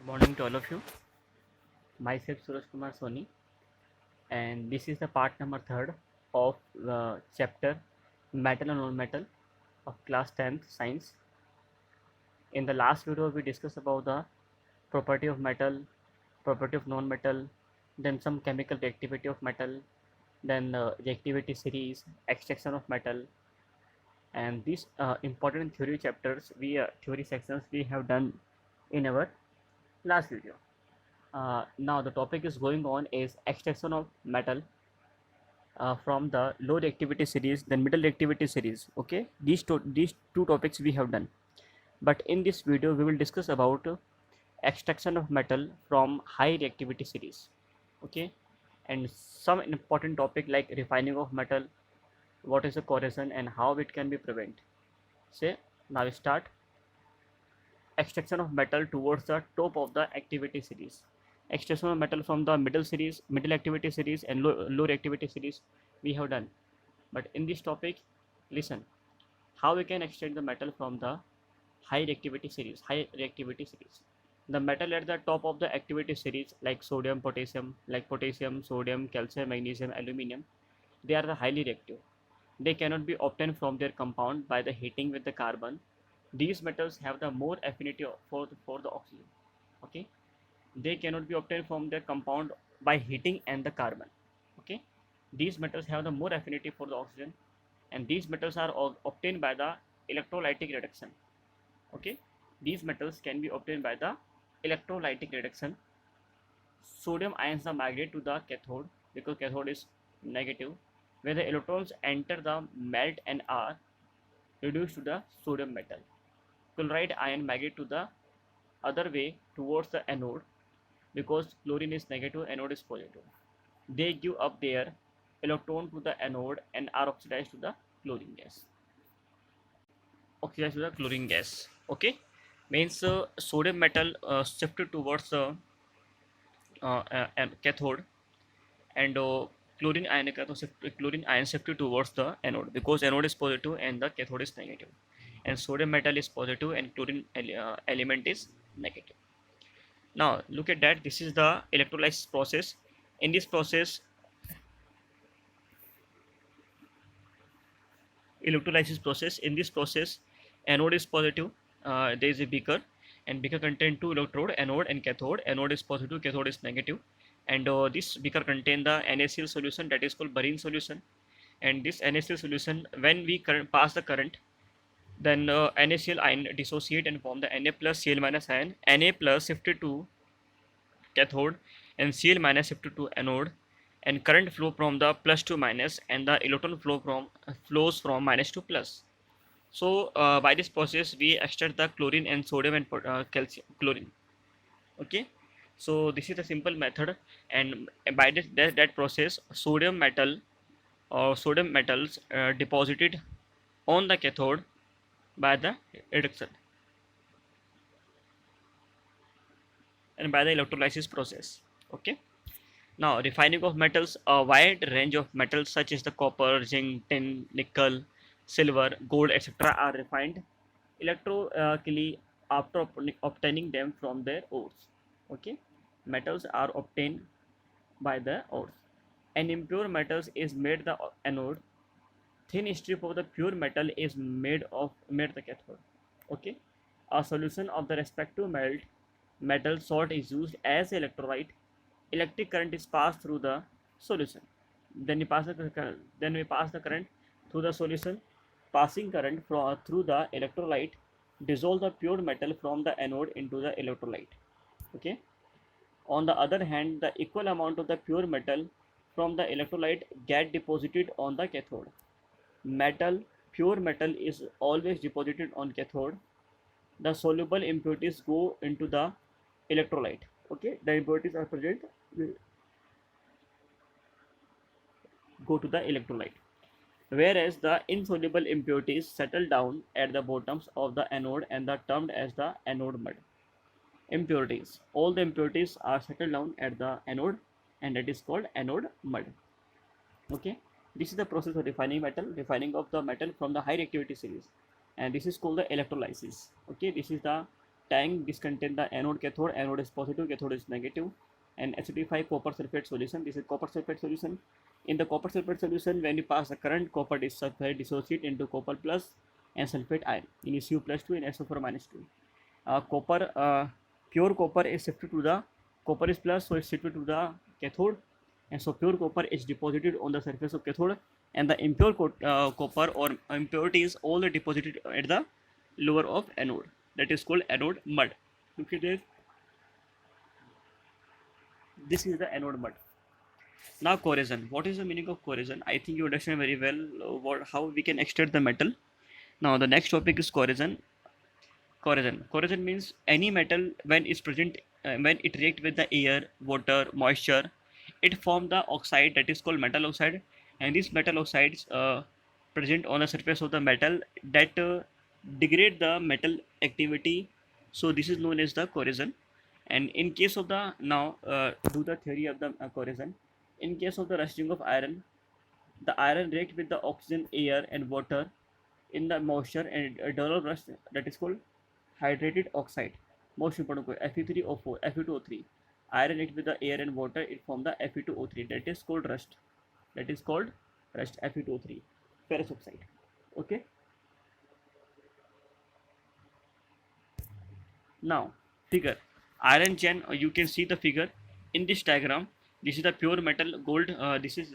Morning to all of you. Myself Suraj Kumar Soni, and this is the part number third of the chapter Metal and Non-Metal of class 10th science. In the last video, we discussed about the property of metal, property of non-metal, then some chemical reactivity of metal, then reactivity series, extraction of metal, and these important theory chapters, theory sections we have done in our last video. Now the topic is going on is extraction of metal from the low reactivity series, then middle reactivity series. Okay, these two topics we have done, but in this video we will discuss about extraction of metal from high reactivity series. Okay, and some important topic like refining of metal, what is the corrosion and how it can be prevented. Say now we start extraction of metal towards the top of the activity series. Extraction of metal from the middle series, middle activity series and low reactivity series we have done. But in this topic, listen, how we can extract the metal from the high reactivity series, The metal at the top of the activity series like potassium, sodium, calcium, magnesium, aluminum, they are the highly reactive. They cannot be obtained from their compound by the heating with the carbon. These metals have the more affinity for the oxygen. Okay, they cannot be obtained from their compound by heating and the carbon. Okay, these metals have the more affinity for the oxygen, and these metals are obtained by the electrolytic reduction. Okay, these metals can be obtained by the electrolytic reduction. Sodium ions are migrate to the cathode because cathode is negative, where the electrons enter the melt and are reduced to the sodium metal. Chloride ion migrate to the other way towards the anode because chlorine is negative, anode is positive. They give up their electron to the anode and are oxidized to the chlorine gas. Okay, means sodium metal shifted towards the cathode, and chlorine ion shifted towards the anode because anode is positive and the cathode is negative, and sodium metal is positive and chlorine element is negative. Now look at that. This is the electrolysis process. In this process, anode is positive. There is a beaker, and beaker contain two electrode, anode and cathode. Anode is positive, cathode is negative, and this beaker contain the NaCl solution that is called Barine solution. And this NaCl solution, when we pass the current, then NaCl ion dissociate and form the Na plus Cl minus ion. Na plus shifted to cathode and Cl minus shifted to anode, and current flow from the plus to minus, and the electron flows from minus to plus. So by this process we extract the chlorine and sodium and calcium chlorine. Okay, so this is the simple method, and by that process sodium metals deposited on the cathode by the reduction and by the electrolysis process. Okay, now refining of metals, a wide range of metals such as the copper, zinc, tin, nickel, silver, gold, etc. are refined electrically after obtaining them from their ores. Okay, metals are obtained by the ores. An impure metals is made the anode. Thin strip of the pure metal is made the cathode. Okay, a solution of the respective metal salt is used as electrolyte. Electric current is passed through the solution. Then we pass the current through the solution. Passing current through the electrolyte dissolve the pure metal from the anode into the electrolyte. Okay, on the other hand, the equal amount of the pure metal from the electrolyte get deposited on the cathode. Pure metal is always deposited on cathode. The soluble impurities go into the electrolyte. Okay, the impurities are present, will go to the electrolyte, whereas the insoluble impurities settle down at the bottoms of the anode and are termed as the anode mud. Impurities, all the impurities are settled down at the anode, and that is called anode mud. Okay, this is the process of refining of the metal from the high reactivity series, and this is called the electrolysis. Okay, this is the tank. This contain the anode, cathode. Anode is positive, cathode is negative. And acidified copper sulfate solution. This is copper sulfate solution. In the copper sulfate solution, when you pass the current, copper sulfate dissociate into copper plus and sulfate ion in Cu plus 2 and SO4 minus 2. Pure copper is shifted to the copper is plus, so it's shifted to the cathode, and so pure copper is deposited on the surface of cathode, and the impure copper or impurities all are deposited at the lower of anode. That is called anode mud. Look at this. This is the anode mud. Now corrosion. What is the meaning of corrosion? I think you understand very well how we can extract the metal. Now the next topic is corrosion. Corrosion means any metal when it's present, when it react with the air, water, moisture, it form the oxide that is called metal oxide, and these metal oxides present on the surface of the metal that degrade the metal activity. So this is known as the corrosion. And in case of the do the theory of the corrosion. In case of the rusting of iron, the iron react with the oxygen, air, and water in the moisture and develop rust that is called hydrated oxide. Most important point, Fe3O4, Fe2O3. Iron react with the air and water, it form the Fe2O3. That is called rust. That is called rust, Fe2O3. Ferrous oxide. Okay. Now, figure. Iron chain, you can see the figure in this diagram. This is the pure metal gold. This is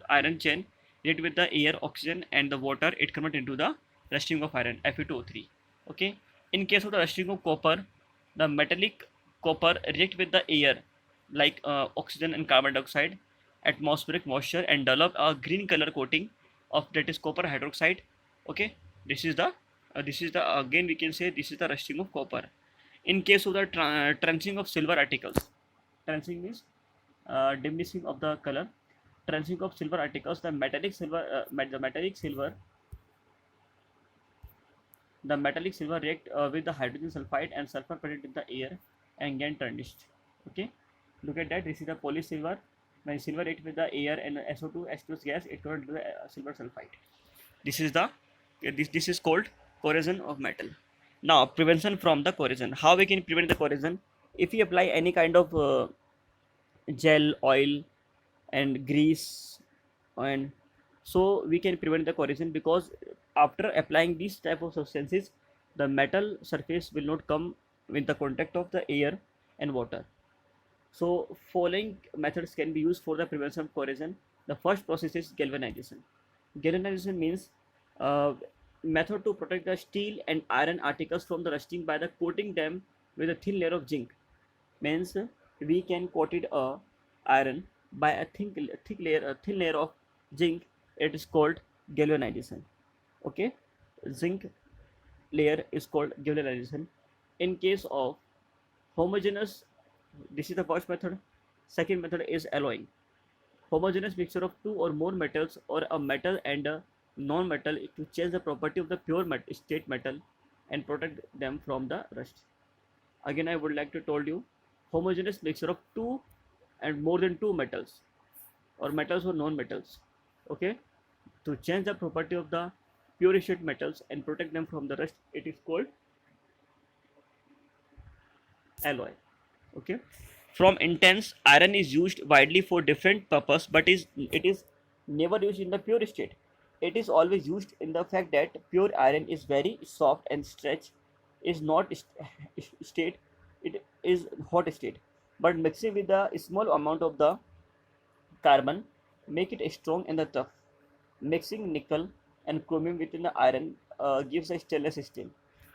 iron chain react with the air, oxygen, and the water. It convert into the rusting of iron, Fe2O3. Okay. In case of the rusting of copper, the metallic copper react with the air, like oxygen and carbon dioxide, atmospheric moisture, and develop a green color coating of that is copper hydroxide. Okay. This is the again we can say this is the rusting of copper. In case of the trenching of silver articles, trenching means diminishing of the color. Trenching of silver articles, the metallic silver react with the hydrogen sulfide and sulfur present in the air and get tarnished. Okay, look at that. This is the polysilver. When silver react with the air and SO2 H2 gas, it converts to the silver sulfide. This is the this is called corrosion of metal. Now prevention from the corrosion. How we can prevent the corrosion? If we apply any kind of gel, oil, and grease, and so we can prevent the corrosion, because after applying these type of substances, the metal surface will not come with the contact of the air and water. So following methods can be used for the prevention of corrosion. The first process is galvanization. Galvanization means method to protect the steel and iron articles from the rusting by the coating them with a thin layer of zinc. Means we can coat it iron by a thin layer of zinc. It is called galvanization. Okay, zinc layer is called galvanization. In case of homogeneous, this is the first method. Second method is alloying. Homogeneous mixture of two or more metals or a metal and a non-metal to change the property of the pure state metal and protect them from the rust. Again, I would like to told you, homogeneous mixture of two and more than two metals or non-metals. Okay, to change the property of the pure state metals and protect them from the rust, it is called alloy. Okay, from intense, iron is used widely for different purpose, but it is never used in the pure state. It is always used in the fact that pure iron is very soft and stretch, is not state, it is hot state, but mixing with a small amount of the carbon make it strong and the tough. Mixing nickel and chromium within the iron gives a stainless steel.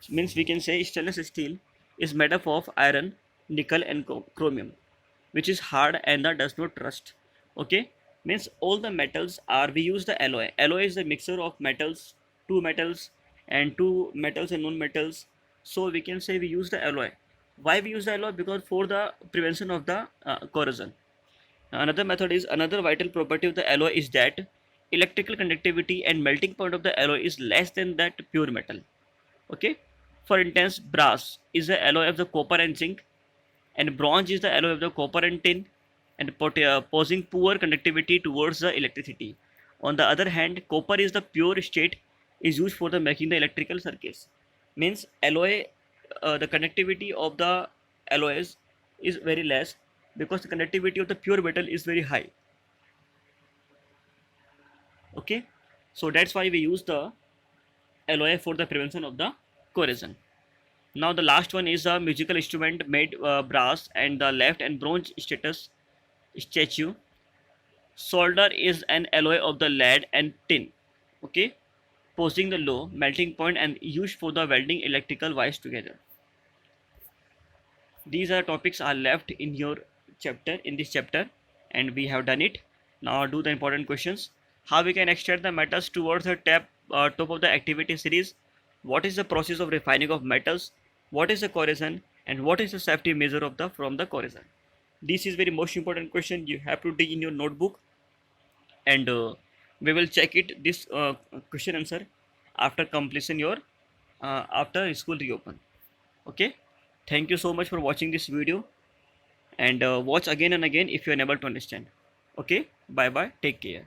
Means we can say stainless steel is made up of iron, nickel, and chromium, which is hard and that does not rust. Okay, means all the metals are, we use the alloy. Alloy is the mixture of metals, two metals and non-metals. So we can say we use the alloy. Why we use the alloy? Because for the prevention of the corrosion. Another vital property of the alloy is that electrical conductivity and melting point of the alloy is less than that pure metal. Okay, for instance, brass is the alloy of the copper and zinc, and bronze is the alloy of the copper and tin, and posing poor conductivity towards the electricity. On the other hand, copper is the pure state, is used for the making the electrical circuits. Means alloy the conductivity of the alloys is very less, because the conductivity of the pure metal is very high. Okay, so that's why we use the alloy for the prevention of the corrosion. Now the last one is a musical instrument made brass and the left and bronze status statue. Solder is an alloy of the lead and tin. Okay, posing the low melting point and used for the welding electrical wires together. These are topics are left in your chapter, in this chapter, and we have done it. Now do the important questions. How we can extract the metals towards the top of the activity series? What is the process of refining of metals? What is the corrosion? And what is the safety measure of the from the corrosion? This is very most important question. You have to dig in your notebook, and we will check it this question answer after completion your after school reopen. Okay, thank you so much for watching this video, and watch again and again if you are unable to understand. Okay, bye bye, take care.